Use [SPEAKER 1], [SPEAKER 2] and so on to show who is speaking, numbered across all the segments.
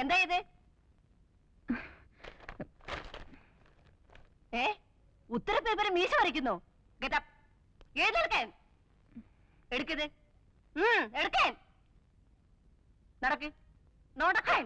[SPEAKER 1] എന്താ ഇത്? ഉത്തരപേപ്പർ മീശ വരയ്ക്കുന്നു. എഴുതെടുക്കാൻ എടുക്കത് എടുക്കാൻ നടക്ക് നോടക്കാൻ.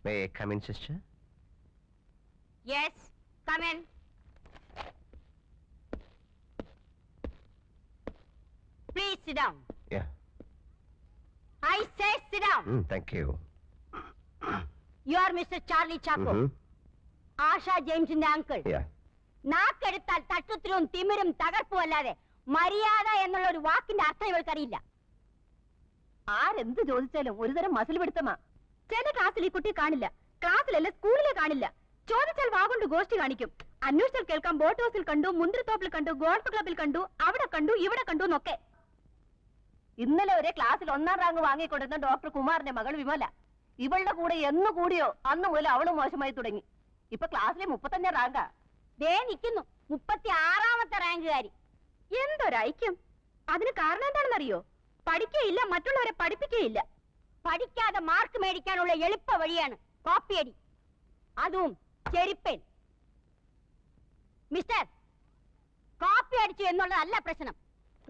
[SPEAKER 2] May I come in, sister?
[SPEAKER 1] Yes, come in. Please sit down.
[SPEAKER 2] Yeah.
[SPEAKER 1] I say sit down.
[SPEAKER 2] Thank you.
[SPEAKER 1] You are Mr. Charlie Chaco. Asha James in the uncle.
[SPEAKER 2] Yeah.
[SPEAKER 1] നാക്കെടുത്താൽ തട്ടുത്തിരും തിമിരും തകർപ്പും അല്ലാതെ മര്യാദ എന്നുള്ള ഒരു വാക്കിന്റെ അർത്ഥം ഇവർക്കറിയില്ല. ആരെന്ത് ചോദിച്ചാലും ഒരുതരം മസിൽ പിടുത്തമാ. ചില ക്ലാസ്സിൽ ഈ കുട്ടി കാണില്ല, ക്ലാസ്സിലല്ല സ്കൂളിലെ കാണില്ല. ചോദിച്ചാൽ വാഗൊണ്ട് ഗോഷ്ടി കാണിക്കും. അന്വേഷിച്ചാൽ കേൾക്കാം ബോട്ട് ഹൗസിൽ കണ്ടു, മുന്തിരിത്തോപ്പിൽ കണ്ടു, ഗോൾഫ് ക്ലബിൽ കണ്ടു, അവിടെ കണ്ടു, ഇവിടെ കണ്ടു എന്നൊക്കെ. ഇന്നലെ ഒരേ ക്ലാസ്സിൽ 1ാം റാങ്ക് വാങ്ങിക്കൊണ്ടിരുന്ന ഡോക്ടർ കുമാറിന്റെ മകൾ വിമല. ഇവളുടെ കൂടെ എന്ന് കൂടിയോ അന്ന് മുതൽ അവള് മോശമായി തുടങ്ങി. ഇപ്പൊ ക്ലാസ്സിലെ 35ാം റാങ്കാ. ദേ നിൽക്കുന്നു 36ാമത്തെ റാങ്കുകാരി. എന്തൊരൈക്യം! അതിന് കാരണം എന്താണെന്നറിയോ? പഠിക്കയില്ല, മറ്റുള്ളവരെ പഠിപ്പിക്കുകയില്ല. പഠിക്കാതെ മാർക്ക് മേടിക്കാനുള്ള എളുപ്പ വഴിയാണ് കോപ്പിയടി, അതും ചെരിപ്പേൻ. മിസ്റ്റർ, കോപ്പി അടിച്ചു എന്നുള്ളതല്ല പ്രശ്നം.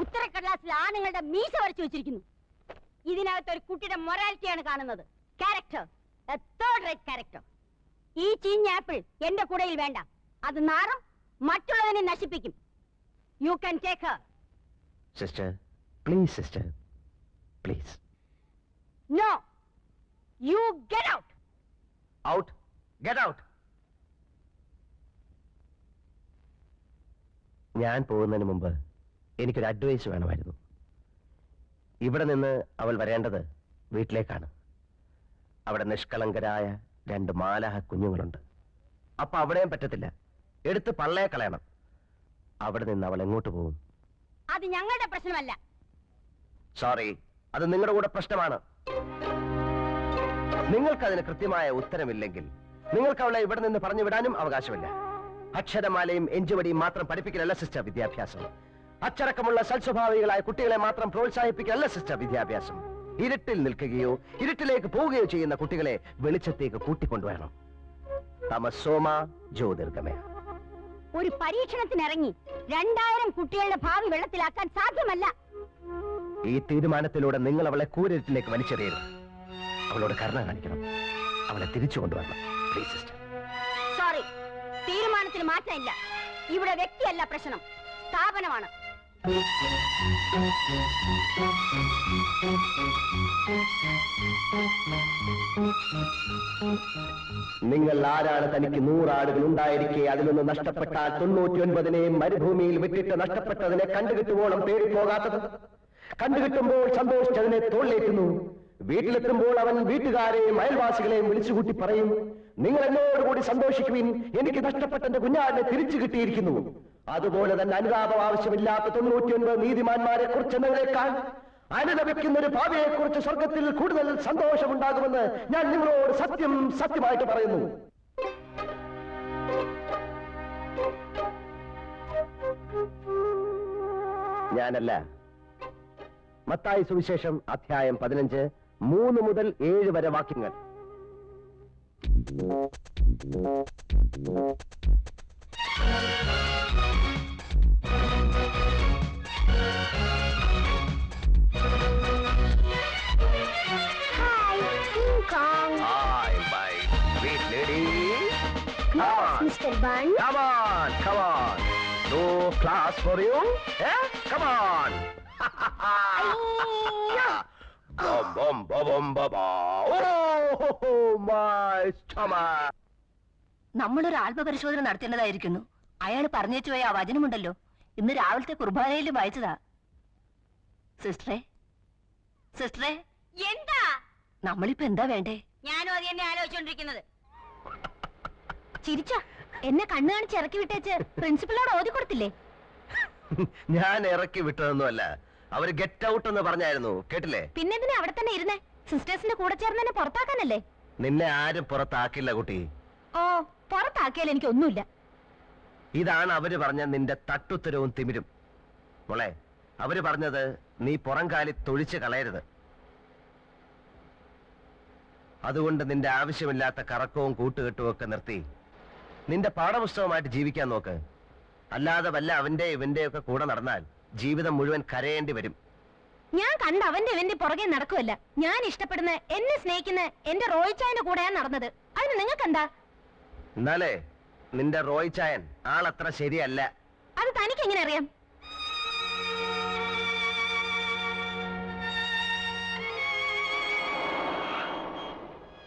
[SPEAKER 1] ഉത്തരക്കടലാസിൽ ആണുങ്ങളുടെ മീശ വരച്ചു വെച്ചിരിക്കുന്നു. ഇതിനകത്ത് ഒരു കുട്ടിയുടെ മൊറാലിറ്റിയാണ് കാണുന്നത്. Character, A third rate character. ഈ ചീഞ്ഞ ആപ്പിൾ എന്റെ കൂടയിൽ വേണ്ട. അത് നാറും, മറ്റുള്ളതിനെ നശിപ്പിക്കും. You can take Har.
[SPEAKER 2] Sister, please, sister, please.
[SPEAKER 1] No, you get out.
[SPEAKER 2] Out? Get out. ഞാൻ പോകുന്നതിന് മുമ്പ് എനിക്കൊരു അഡ്വൈസ് വേണമായിരുന്നു. ഇവിടെ നിന്ന് അവൾ വരേണ്ടത് വീട്ടിലേക്കാണ്. അവിടെ നിഷ്കളങ്കരായ 2 മാലാഹ കുഞ്ഞുങ്ങളുണ്ട്. അപ്പൊ അവിടെയും പറ്റത്തില്ല, എടുത്ത് പള്ളയെ കളയണം. അവിടെ നിന്ന് അവൾ എങ്ങോട്ട് പോകും?
[SPEAKER 1] അത് ഞങ്ങളുടെ പ്രശ്നമല്ല.
[SPEAKER 2] സോറി, അത് നിങ്ങളുടെ കൂടെ പ്രശ്നമാണ്. നിങ്ങൾക്കതിന് കൃത്യമായ ഉത്തരമില്ലെങ്കിൽ നിങ്ങൾക്ക് അവളെ ഇവിടെ നിന്ന് പറഞ്ഞു വിടാനും അവകാശമില്ല. അക്ഷരമാലയും എഞ്ചുവടിയും മാത്രം പഠിപ്പിക്കലല്ല സിസ്റ്റർ വിദ്യാഭ്യാസം. അച്ചടക്കമുള്ള സൽസ്വഭാവികളായ കുട്ടികളെ മാത്രം പ്രോത്സാഹിപ്പിക്കലല്ല സിസ്റ്റർ വിദ്യാഭ്യാസം. ഇരുട്ടിൽ നിൽക്കുകയോ ഇരുട്ടിലേക്ക് പോവുകയോ ചെയ്യുന്ന കുട്ടികളെ വെളിച്ചത്തേക്ക് കൂട്ടിക്കൊണ്ടുവരണം. തമസോമ ജ്യോതിർഗമയ.
[SPEAKER 1] ഒരു പരീക്ഷണത്തിനിറങ്ങി 2000 കുട്ടികളുടെ ഭാവി വെള്ളത്തിലാക്കാൻ സാധ്യമല്ല.
[SPEAKER 2] ഈ തീരുമാനത്തിലൂടെ നിങ്ങൾ അവളെ കൂരിരുട്ടിലേക്ക് വലിച്ചെറിയരുത്. അവളോട് കരുണ കാണിക്കണം. അവളെ തിരിച്ചു കൊണ്ടുവരണം. Please sister.
[SPEAKER 1] സോറി, തീരുമാനത്തിന് മാറ്റമില്ല. ഇവിടെ വ്യക്തിയല്ല പ്രശ്നം, സ്ഥാപനമാണ്.
[SPEAKER 2] നിങ്ങൾ ആരാണ്? തനിക്ക് 100 ആടുകൾ ഉണ്ടായിരിക്കെ അതിലൊന്ന് നഷ്ടപ്പെട്ടാൽ 99 മരുഭൂമിയിൽ വിട്ടിട്ട് നഷ്ടപ്പെട്ടതിനെ കണ്ടുകിട്ടുവോളം പേടിപ്പോകാത്തത്? കണ്ടുകിട്ടുമ്പോൾ സന്തോഷിച്ചതിനെ തോളിലേറ്റുന്നു. വീട്ടിലെത്തുമ്പോൾ അവൻ വീട്ടുകാരെയും അയൽവാസികളെയും വിളിച്ചുകൂട്ടി പറയും, നിങ്ങൾ എന്നോടുകൂടി സന്തോഷിക്കുവിൻ, എനിക്ക് നഷ്ടപ്പെട്ട എന്റെ കുഞ്ഞാടിനെ തിരിച്ചു കിട്ടിയിരിക്കുന്നു. അതുപോലെ തന്നെ അനുതാപം ആവശ്യമില്ലാത്ത 99 നീതിമാന്മാരെ കുറിച്ചെന്നതിനേക്കാൾ അനുദപിക്കുന്ന ഒരു ഭാവിയെ കുറിച്ച് സ്വർഗത്തിൽ കൂടുതൽ സന്തോഷമുണ്ടാകുമെന്ന് ഞാൻ നിങ്ങളോട് സത്യമായിട്ട് പറയുന്നു. ഞാനല്ല. മത്തായി സുവിശേഷം അധ്യായം 15 3 മുതൽ 7 വരെ വാക്യങ്ങൾ. Hi, my sweet lady.
[SPEAKER 1] Yes, Mr. Bun.
[SPEAKER 2] Come on. No class for you? Eh? Come on. Bum, oh, my stomach.
[SPEAKER 1] നമ്മളൊരു ആത്മപരിശോധന നടത്തേണ്ടതായിരിക്കുന്നു. അയാൾ പറഞ്ഞേച്ചു പോയ ആ വചനമുണ്ടല്ലോ, ഇന്ന് രാവിലത്തെ കുർബാനയിൽ വായിച്ചതാ. സിസ്റ്ററെ എന്താ? നമ്മളിപ്പോ എന്താ വേണ്ടേ? ഞാനും അത് തന്നെ ആലോചിച്ചോണ്ടിരിക്കുന്നത്. ചിരിച്ച എന്നെ കണ്ണു കാണിച്ച് ഇറക്കി വിട്ടേച്ച് പ്രിൻസിപ്പലിനോട് ഓതി കൊടുത്തില്ലേ?
[SPEAKER 2] ഞാൻ ഇറക്കി വിട്ടതൊന്നുമല്ല, അവര് ഗെറ്റ് ഔട്ട് എന്ന് പറഞ്ഞായിരുന്നു, കേട്ടില്ലേ?
[SPEAKER 1] പിന്നെന്തിനാ അവിടെ തന്നെ ഇരുന്നേ? സിസ്റ്റേഴ്സിന്റെ കൂടെ ചേർന്ന് എന്നെ പുറത്താക്കാനല്ലേ?
[SPEAKER 2] നിന്നെ ആരും പുറത്താക്കില്ല കുട്ടി.
[SPEAKER 1] ഓ, പുറത്താക്കിയാൽ എനിക്കൊന്നുമില്ല.
[SPEAKER 2] ഇതാണ് അവര് പറഞ്ഞ നിന്റെ തട്ടുത്തരവും തിമിരും. മോളെ, അവര് പറഞ്ഞത് നീ പുറംകാലി തൊഴിച്ച് കളയരുത്. അതുകൊണ്ട് നിന്റെ ആവശ്യമില്ലാത്ത കറക്കവും കൂട്ടുകെട്ടും ഒക്കെ നിർത്തി നിന്റെ പാഠപുസ്തകമായിട്ട് ജീവിക്കാൻ നോക്ക്. അല്ലാതെ വല്ല അവന്റെ ഇവന്റെ ഒക്കെ കൂടെ നടന്നാൽ ജീവിതം മുഴുവൻ കരയേണ്ടി വരും.
[SPEAKER 1] ഞാൻ കണ്ട അവന്റെ ഇവന്റെ പുറകെ നടക്കുമല്ല. ഞാൻ ഇഷ്ടപ്പെടുന്ന, എന്നെ സ്നേഹിക്കുന്ന എന്റെ റോയിച്ചായന്റെ കൂടെയാണ് നടന്നത്. അതിന് നിങ്ങൾക്ക് എന്താ?
[SPEAKER 2] എന്നാലേ നിന്റെ റോയിച്ചായൻ ആളത്ര ശരിയല്ല.
[SPEAKER 1] അത് തനിക്ക് എങ്ങനെ അറിയാം?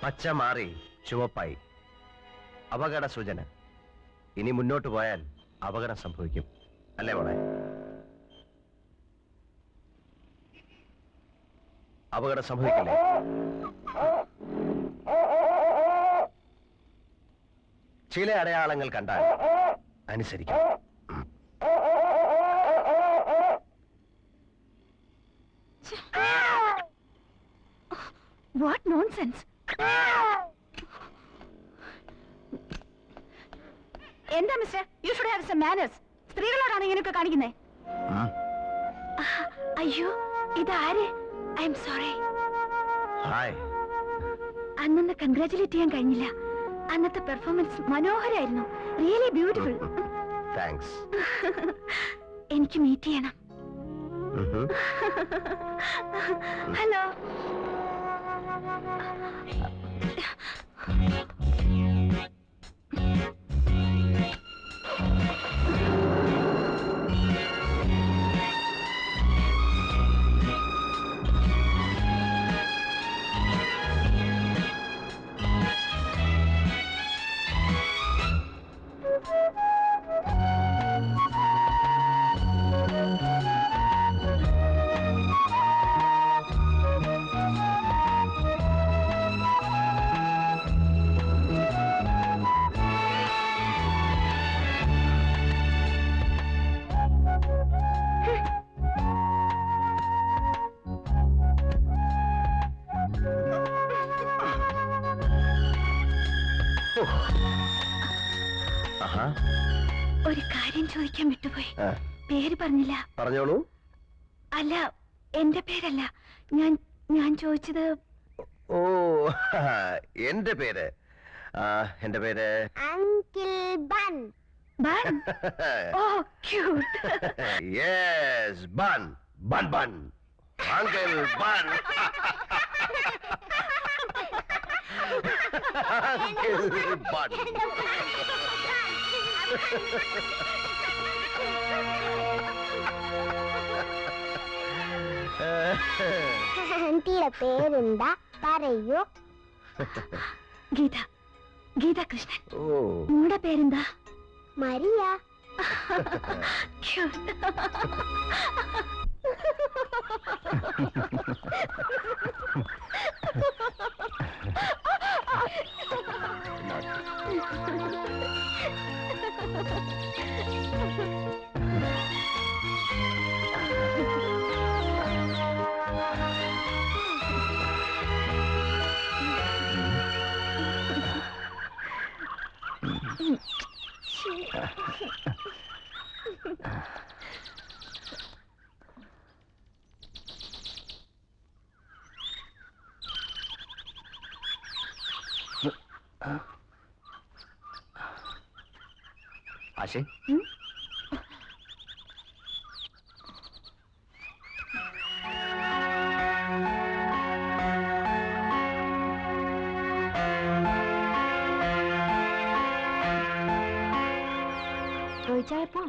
[SPEAKER 2] പച്ച മാറി ചുവപ്പായി. അപകട സൂചന. ഇനി മുന്നോട്ട് പോയാൽ അപകടം സംഭവിക്കും, അല്ലേ മോളെ? അപകടം സംഭവിക്കില്ലേ? ചില അടയാളങ്ങൾ കണ്ടാൽ അനുസരിക്കണം.
[SPEAKER 1] What nonsense! എന്താ mister? You should have some manners. സ്ത്രീകളോടാണ് ഇങ്ങനെയൊക്കെ കാണിക്കുന്നേ. അയ്യോ, ഇതാര്? I am sorry.
[SPEAKER 2] ഹായ്.
[SPEAKER 1] അന്നൊന്ന് കൺഗ്രാറ്റുലേറ്റ് ചെയ്യാൻ കഴിഞ്ഞില്ല. അന്നത്തെ പെർഫോമൻസ് മനോഹരായിരുന്നു. Really beautiful.
[SPEAKER 2] താങ്ക്സ്.
[SPEAKER 1] എനിക്ക് മീറ്റ് ചെയ്യണം. ഹലോ. ഒരു കാര്യം ചോദിക്കാൻ വിട്ടുപോയി. പേര് പറഞ്ഞില്ല.
[SPEAKER 2] പറഞ്ഞോളൂ.
[SPEAKER 1] അല്ല, എന്റെ പേരല്ല. ഞാൻ ചോദിച്ചത്.
[SPEAKER 2] ഓ, എന്റെ പേര്
[SPEAKER 1] അങ്കിൾ ബൺ. ബൺ? ഓ, cute.
[SPEAKER 2] Yes, bun bun bun. Uncle bun. Uncle bun.
[SPEAKER 3] ആന്റിയുടെ പേരെന്താ പറയൂ?
[SPEAKER 1] ഗീത. ഗീത കൃഷ്ണൻ.
[SPEAKER 2] ഓ,
[SPEAKER 1] നിങ്ങളുടെ പേരെന്താ?
[SPEAKER 3] മരിയ.
[SPEAKER 2] ആശേ,
[SPEAKER 1] ചോദിച്ചായപ്പോ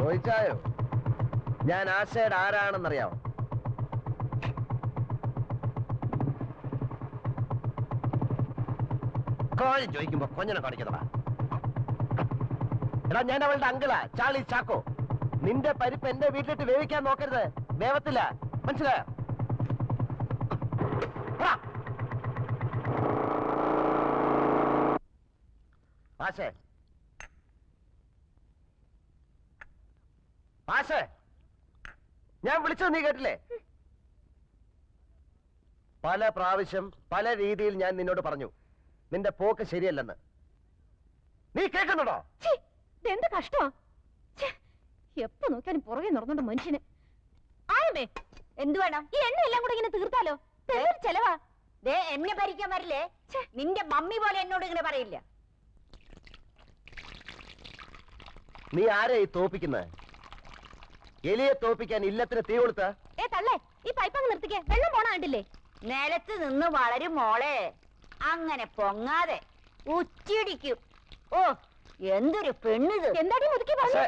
[SPEAKER 2] ചോദിച്ചായോ? ഞാൻ ആശയുടെ ആരാണെന്നറിയാമോ? കോഴി ചോദിക്കുമ്പോ കൊഞ്ഞനെ കാണിക്കുന്നതാ. എടാ, ഞാൻ അവളുടെ അങ്കിളാ, ചാർലി ചാക്കോ. നിന്റെ പരിപ്പ് എന്റെ വീട്ടിലിട്ട് വേവിക്കാൻ നോക്കരുത്, വേവത്തില്ല, മനസ്സിലായോ? ആശേ, ആശേ, ഞാൻ വിളിച്ചത് നീ കേട്ടില്ലേ? പല പ്രാവശ്യം പല രീതിയിൽ ഞാൻ നിന്നോട് പറഞ്ഞു നിന്റെ പോക്ക് ശരിയല്ലെന്ന്. നീ കേൾക്കുന്നുണ്ടോ?
[SPEAKER 1] എന്ത് കഷ്ടമാ! എപ്പോ നോക്കിയാലും പുറകെ നടന്നോണ്ട് മനുഷ്യന്. ആയമേ, എന്തു വേണം? ഈ എണ്ണ എല്ലാം കൂടെ ഇങ്ങനെ തീർത്താലോ? ചെലവാ. എന്നെ ഭരിക്കാൻ വരില്ലേ? നിന്റെ മമ്മി പോലെ എന്നോട് ഇങ്ങനെ പറയില്ല.
[SPEAKER 2] നീ ആരെയാ ഈ തോപ്പിക്കുന്നത്? എലിയെ തോപ്പിക്കാൻ ഇല്ലത്തിന് തീ കൊടുത്ത?
[SPEAKER 1] തള്ളേ, ഈ പൈപ്പങ്ങ് നിർത്തിക്കേ, വെള്ളം പോണ കണ്ടില്ലേ? നിലത്ത് നിന്ന് വളരും മോളെ, അങ്ങനെ പൊങ്ങാതെ ഉച്ചിടിക്കും. ഓ, എന്തൊരു പെണ്ണിത്! എന്താടി മുതുക്കി പറഞ്ഞു?